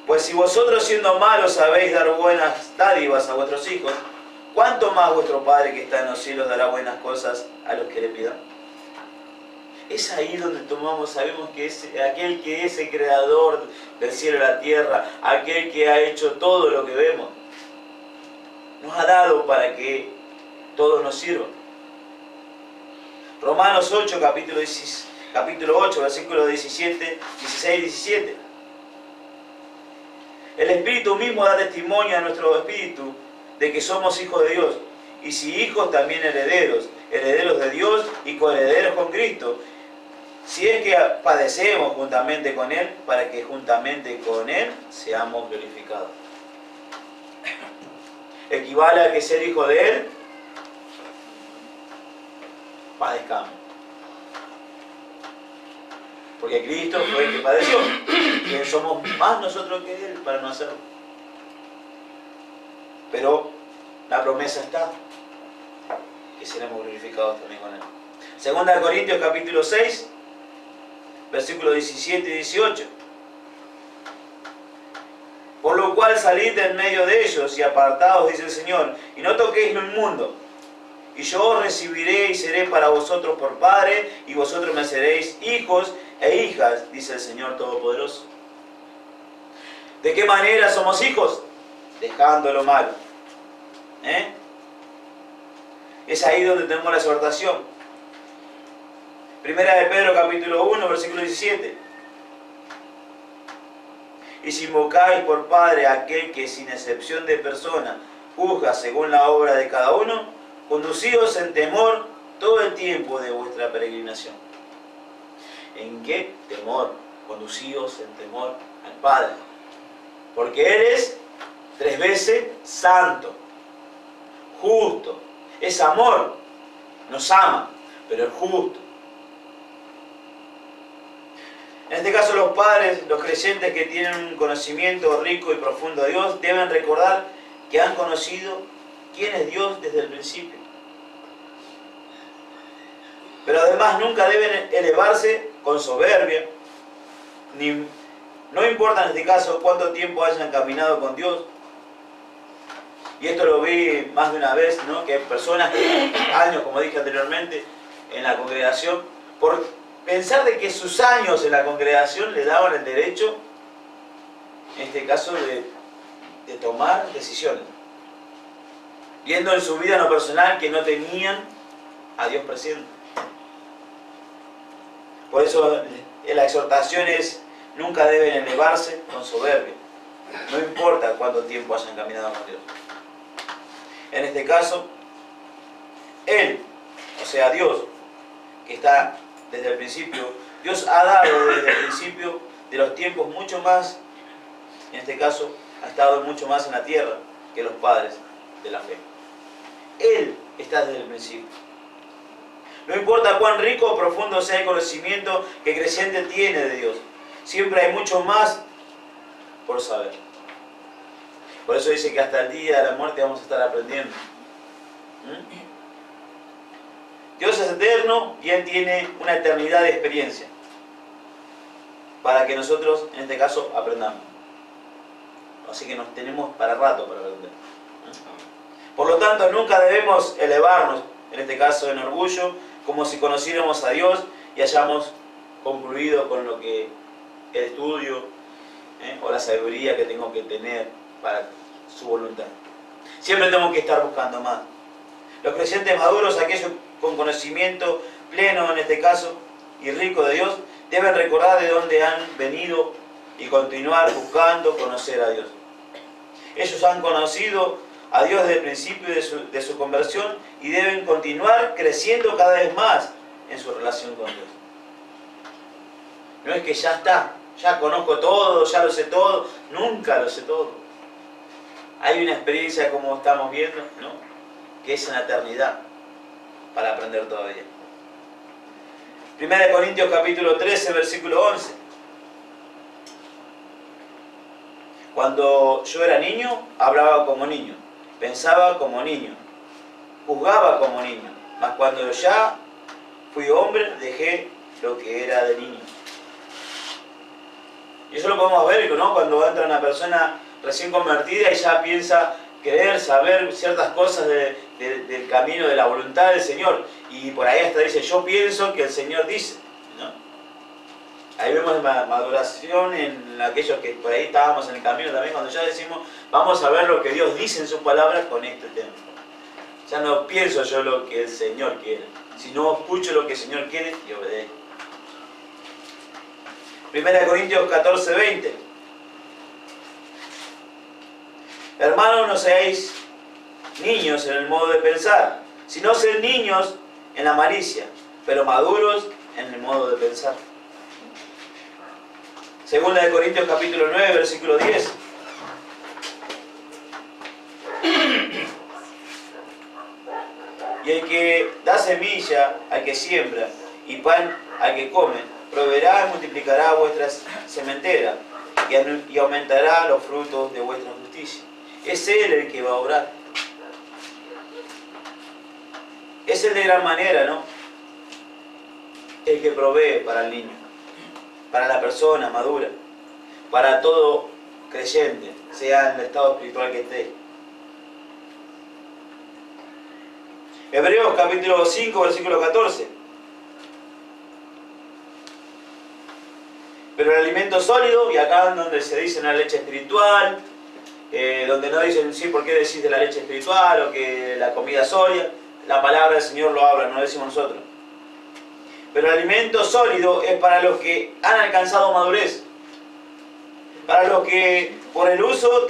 Pues si vosotros siendo malos sabéis dar buenas dádivas a vuestros hijos, ¿cuánto más vuestro Padre que está en los cielos dará buenas cosas a los que le pidan? Es ahí donde sabemos que es aquel que es el creador del cielo y la tierra, aquel que ha hecho todo lo que vemos, nos ha dado para que todos nos sirvan. Romanos 8, capítulo 8, versículos 16 y 17. El Espíritu mismo da testimonio a nuestro espíritu de que somos hijos de Dios, y si hijos también herederos, herederos de Dios y coherederos con Cristo, si es que padecemos juntamente con Él, para que juntamente con Él seamos glorificados. Equivale a que ser hijo de Él, padezcamos. Porque Cristo fue el que padeció. Y somos más nosotros que Él para no hacerlo. Pero la promesa está, que seremos glorificados también con Él. Segunda de Corintios capítulo 6, versículos 17 y 18. Por lo cual salid de en medio de ellos y apartaos, dice el Señor, y no toquéis lo inmundo. Y yo os recibiré y seré para vosotros por Padre, y vosotros me seréis hijos e hijas, dice el Señor Todopoderoso. ¿De qué manera somos hijos? Dejando lo malo. Es ahí donde tenemos la exhortación. Primera de Pedro capítulo 1, versículo 17. Y si invocáis por Padre a aquel que sin excepción de persona juzga según la obra de cada uno, conducíos en temor todo el tiempo de vuestra peregrinación. ¿En qué temor? Conducíos en temor al Padre. Porque Él es 3 veces santo, justo. Es amor, nos ama, pero es justo. En este caso los padres, los creyentes que tienen un conocimiento rico y profundo de Dios, deben recordar que han conocido quién es Dios desde el principio. Pero además nunca deben elevarse con soberbia, no importa en este caso cuánto tiempo hayan caminado con Dios. Y esto lo vi más de una vez, ¿no? Que hay personas que años, como dije anteriormente, en la congregación, por pensar de que sus años en la congregación le daban el derecho, en este caso, de tomar decisiones. Viendo en su vida en lo personal que no tenían a Dios presente. Por eso la exhortación es, nunca deben elevarse con soberbia. No importa cuánto tiempo hayan caminado con Dios. En este caso, Él, o sea Dios, que está desde el principio, Dios ha dado desde el principio de los tiempos mucho más, en este caso, ha estado mucho más en la tierra que los padres de la fe. Él está desde el principio. No importa cuán rico o profundo sea el conocimiento que el creyente tiene de Dios, siempre hay mucho más por saber. Por eso dice que hasta el día de la muerte vamos a estar aprendiendo. Dios es eterno y Él tiene una eternidad de experiencia para que nosotros, en este caso, aprendamos. Así que nos tenemos para rato para aprender. Por lo tanto, nunca debemos elevarnos, en este caso en orgullo, como si conociéramos a Dios y hayamos concluido con lo que el estudio o la sabiduría que tengo que tener para su voluntad. Siempre tenemos que estar buscando más. Los creyentes maduros, aquellos con conocimiento pleno en este caso y rico de Dios, deben recordar de dónde han venido y continuar buscando conocer a Dios. Ellos han conocido a Dios desde el principio de su conversión y deben continuar creciendo cada vez más en su relación con Dios. No es que ya está, ya conozco todo, ya lo sé todo, nunca lo sé todo. Hay una experiencia como estamos viendo, ¿no? Que es en la eternidad para aprender todavía. Primera de Corintios capítulo 13, versículo 11. Cuando yo era niño, hablaba como niño, pensaba como niño, juzgaba como niño. Mas cuando ya fui hombre, dejé lo que era de niño. Y eso lo podemos ver, ¿no? Cuando entra una persona recién convertida y ya piensa querer saber ciertas cosas del camino, de la voluntad del Señor. Y por ahí hasta dice, yo pienso que el Señor dice, ¿no? Ahí vemos maduración en aquellos que por ahí estábamos en el camino también, cuando ya decimos, vamos a ver lo que Dios dice en sus palabras con este tema. Ya no pienso yo lo que el Señor quiere, sino escucho lo que el Señor quiere y obedezco. 1 Corintios 14, 20. Hermanos, no seáis niños en el modo de pensar, sino sed niños en la malicia, pero maduros en el modo de pensar. 2 Corintios capítulo 9, versículo 10. Y el que da semilla al que siembra y pan al que come, proveerá y multiplicará vuestra sementera y aumentará los frutos de vuestra justicia. Es Él el que va a obrar. Es Él de gran manera, ¿no? El que provee para el niño, para la persona madura, para todo creyente, sea en el estado espiritual que esté. Hebreos capítulo 5, versículo 14. Pero el alimento sólido, y acá donde se dice la leche espiritual, donde no dicen, sí, ¿por qué decís de la leche espiritual o que la comida sólida? La palabra del Señor lo habla, no lo decimos nosotros. Pero el alimento sólido es para los que han alcanzado madurez, para los que por el uso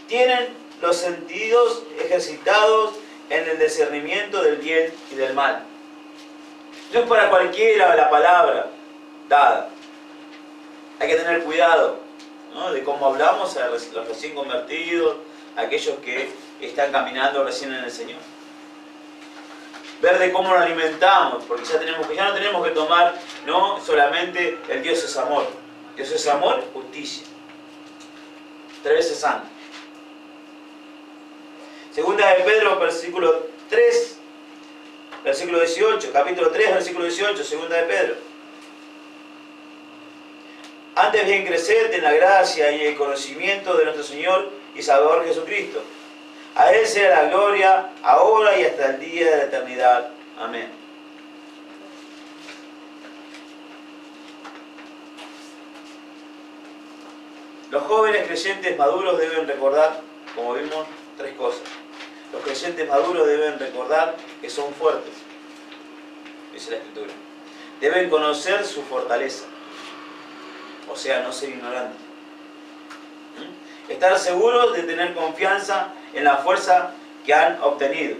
tienen los sentidos ejercitados en el discernimiento del bien y del mal. No es para cualquiera la palabra dada. Hay que tener cuidado, ¿no?, de cómo hablamos a los recién convertidos, a aquellos que están caminando recién en el Señor. Ver de cómo nos alimentamos, porque ya no tenemos que tomar, no solamente el Dios es amor. Dios es amor, justicia. 3 veces santo. Segunda de Pedro, versículo 3, versículo 18, capítulo 3, versículo 18, segunda de Pedro. Antes bien creced en la gracia y el conocimiento de nuestro Señor y Salvador Jesucristo. A Él sea la gloria, ahora y hasta el día de la eternidad. Amén. Los jóvenes creyentes maduros deben recordar, como vimos, 3 cosas. Los creyentes maduros deben recordar que son fuertes, dice la Escritura. Deben conocer su fortaleza, o sea, no ser ignorantes. Estar seguros de tener confianza en la fuerza que han obtenido.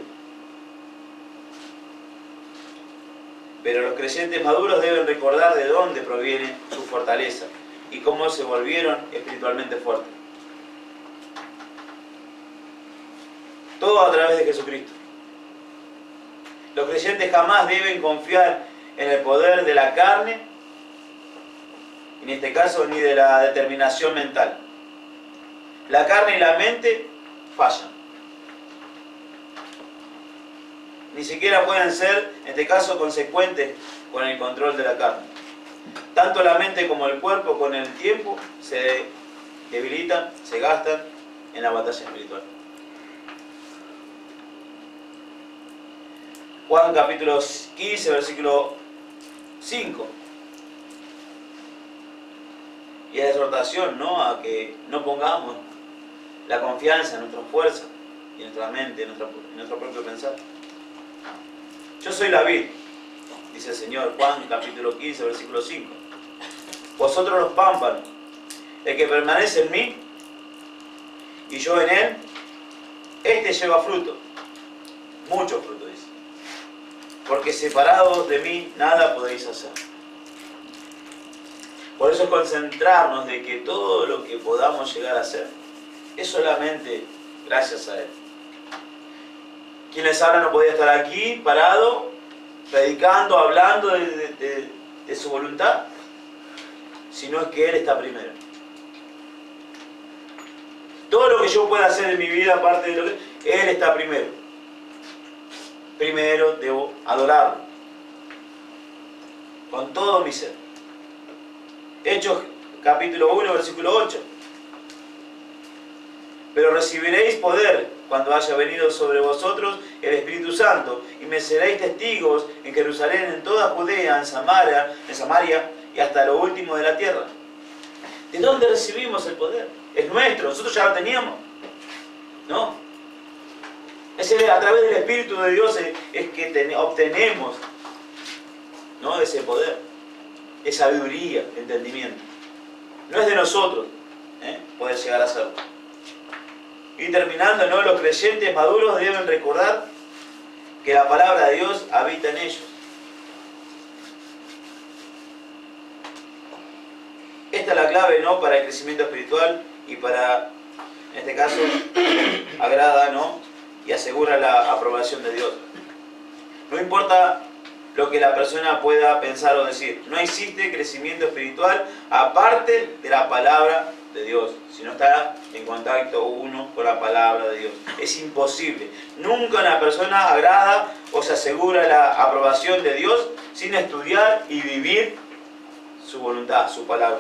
Pero los creyentes maduros deben recordar de dónde proviene su fortaleza y cómo se volvieron espiritualmente fuertes. Todo a través de Jesucristo. Los creyentes jamás deben confiar en el poder de la carne, en este caso ni de la determinación mental. La carne y la mente fallan. Ni siquiera pueden ser, en este caso, consecuentes con el control de la carne. Tanto la mente como el cuerpo con el tiempo se debilitan, se gastan en la batalla espiritual. Juan capítulo 15, versículo 5. Y la exhortación, ¿no?, a que no pongamos la confianza en nuestra fuerza y en nuestra mente, en nuestro propio pensar. Yo soy la vid, dice el Señor, Juan capítulo 15, versículo 5. Vosotros los pámpanos, el que permanece en mí y yo en él, este lleva fruto, mucho fruto, dice. Porque separados de mí nada podéis hacer. Por eso es concentrarnos de que todo lo que podamos llegar a hacer es solamente gracias a Él. Quien les habla no podía estar aquí parado, predicando, hablando de su voluntad, sino es que Él está primero. Todo lo que yo pueda hacer en mi vida, aparte de lo que... Él está primero. Primero debo adorarlo. Con todo mi ser. Hechos capítulo 1, versículo 8. Pero recibiréis poder cuando haya venido sobre vosotros el Espíritu Santo, y me seréis testigos en Jerusalén, en toda Judea, en Samaria y hasta lo último de la tierra. ¿De dónde recibimos el poder? Es nuestro, nosotros ya lo teníamos. ¿No? A través del Espíritu de Dios es que obtenemos, ¿no?, ese poder, esa sabiduría, entendimiento. No es de nosotros, puede llegar a serlo. Y terminando, ¿no?, los creyentes maduros deben recordar que la palabra de Dios habita en ellos. Esta es la clave, ¿no?, para el crecimiento espiritual y para, en este caso, agrada, ¿no?, y asegura la aprobación de Dios. No importa lo que la persona pueda pensar o decir, no existe crecimiento espiritual aparte de la palabra de Dios, si no está en contacto uno con la palabra de Dios. Es imposible. Nunca una persona agrada o se asegura la aprobación de Dios sin estudiar y vivir su voluntad, su palabra.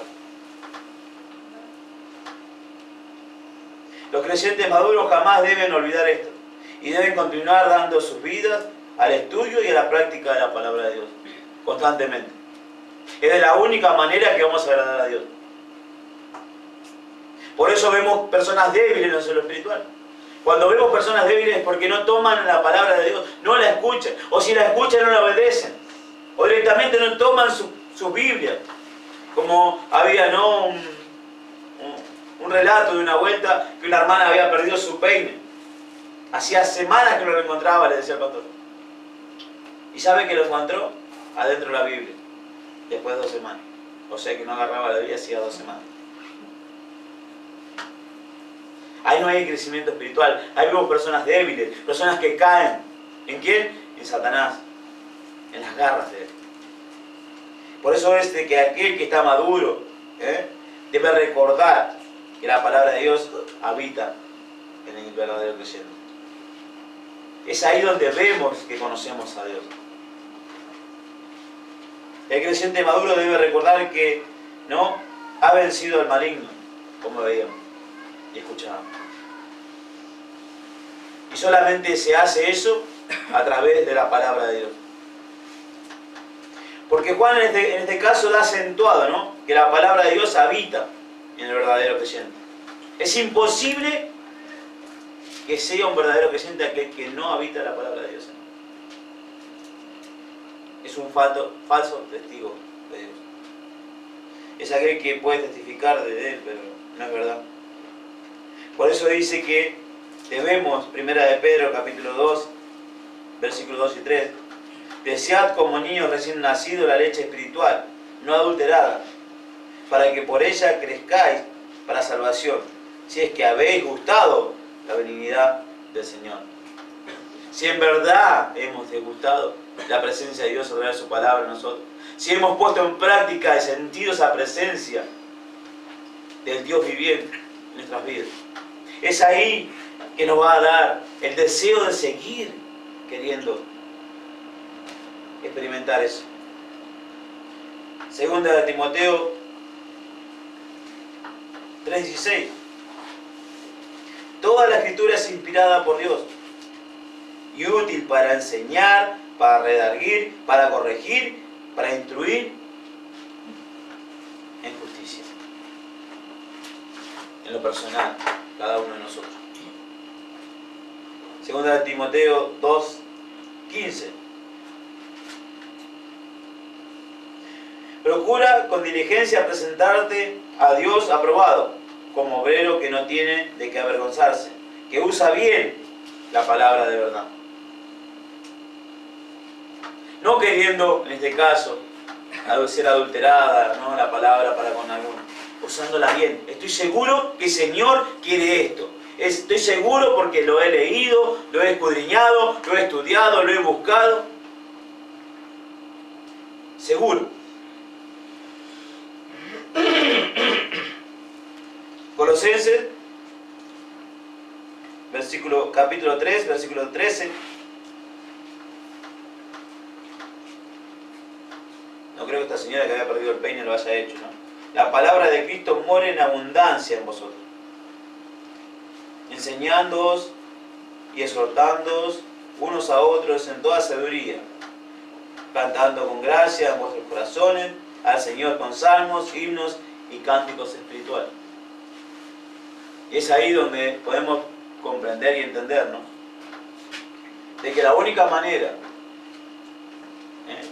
Los creyentes maduros jamás deben olvidar esto y deben continuar dando sus vidas al estudio y a la práctica de la palabra de Dios, constantemente. Es de la única manera que vamos a agradar a Dios. Por eso vemos personas débiles en lo espiritual. Cuando vemos personas débiles es porque no toman la palabra de Dios, no la escuchan, o si la escuchan no la obedecen, o directamente no toman su Biblia. Como había, ¿no?, un relato de una vuelta que una hermana había perdido su peine. Hacía semanas que no lo encontraba, le decía el pastor. ¿Y sabe que lo encontró? Adentro de la Biblia, después de 2 semanas. O sea que no agarraba la Biblia hacía 2 semanas. Ahí no hay crecimiento espiritual. Ahí vemos personas débiles, personas que caen. ¿En quién? En Satanás, en las garras de él. Por eso es de que aquel que está maduro debe recordar que la palabra de Dios habita en el verdadero creyente. Es ahí donde vemos que conocemos a Dios. El creyente maduro debe recordar que no ha vencido al maligno, como veíamos y escuchábamos. Y solamente se hace eso a través de la palabra de Dios. Porque Juan en este caso da acentuado, ¿no?, que la palabra de Dios habita en el verdadero creyente. Es imposible que sea un verdadero creyente aquel que no habita la palabra de Dios. Es un falso testigo de Dios. Es aquel que puede testificar de él, pero no es verdad. Por eso dice que debemos, 1 de Pedro capítulo 2, versículos 2 y 3, desead como niños recién nacidos la leche espiritual, no adulterada, para que por ella crezcáis para salvación, si es que habéis gustado la benignidad del Señor. Si en verdad hemos degustado la presencia de Dios a través de su palabra en nosotros, si hemos puesto en práctica y sentido esa presencia del Dios viviente en nuestras vidas, es ahí que nos va a dar el deseo de seguir queriendo experimentar eso. Segunda de Timoteo 3:16. Toda la Escritura es inspirada por Dios y útil para enseñar, para redarguir, para corregir, para instruir en justicia. En lo personal, cada uno de nosotros. Segunda de Timoteo 2:15. Procura con diligencia presentarte a Dios aprobado, como obrero que no tiene de qué avergonzarse, que usa bien la palabra de verdad. No queriendo, en este caso, ser adulterada, ¿no?, la palabra para con alguno, usándola bien. Estoy seguro que el Señor quiere esto. Estoy seguro porque lo he leído, lo he escudriñado, lo he estudiado, lo he buscado. Seguro. Colosenses capítulo 3, versículo 13. No creo que esta señora que había perdido el peine lo haya hecho, ¿no? La palabra de Cristo mora en abundancia en vosotros, enseñándoos y exhortándoos unos a otros en toda sabiduría, cantando con gracia en vuestros corazones al Señor con salmos, himnos y cánticos espirituales. Y es ahí donde podemos comprender y entender, ¿no?, de que la única manera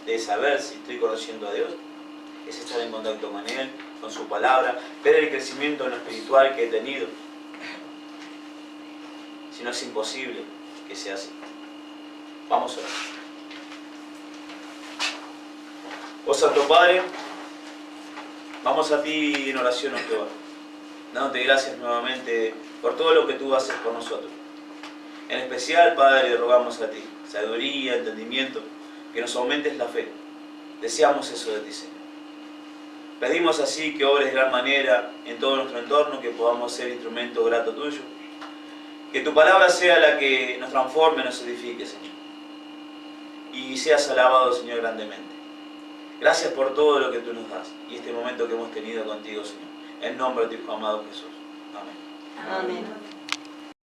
de saber si estoy conociendo a Dios es estar en contacto con Él, con su palabra, ver el crecimiento en lo espiritual que he tenido. Si no, es imposible que sea así. Vamos a orar. Oh Santo Padre, vamos a ti en oración, oh Jehová, dándote gracias nuevamente por todo lo que tú haces por nosotros. En especial, Padre, rogamos a ti sabiduría, entendimiento, que nos aumentes la fe. Deseamos eso de ti, Señor. Pedimos así que obres de gran manera en todo nuestro entorno, que podamos ser instrumento grato tuyo. Que tu palabra sea la que nos transforme, nos edifique, Señor. Y seas alabado, Señor, grandemente. Gracias por todo lo que tú nos das y este momento que hemos tenido contigo, Señor. En nombre de tu Hijo amado Jesús. Amén. Amén.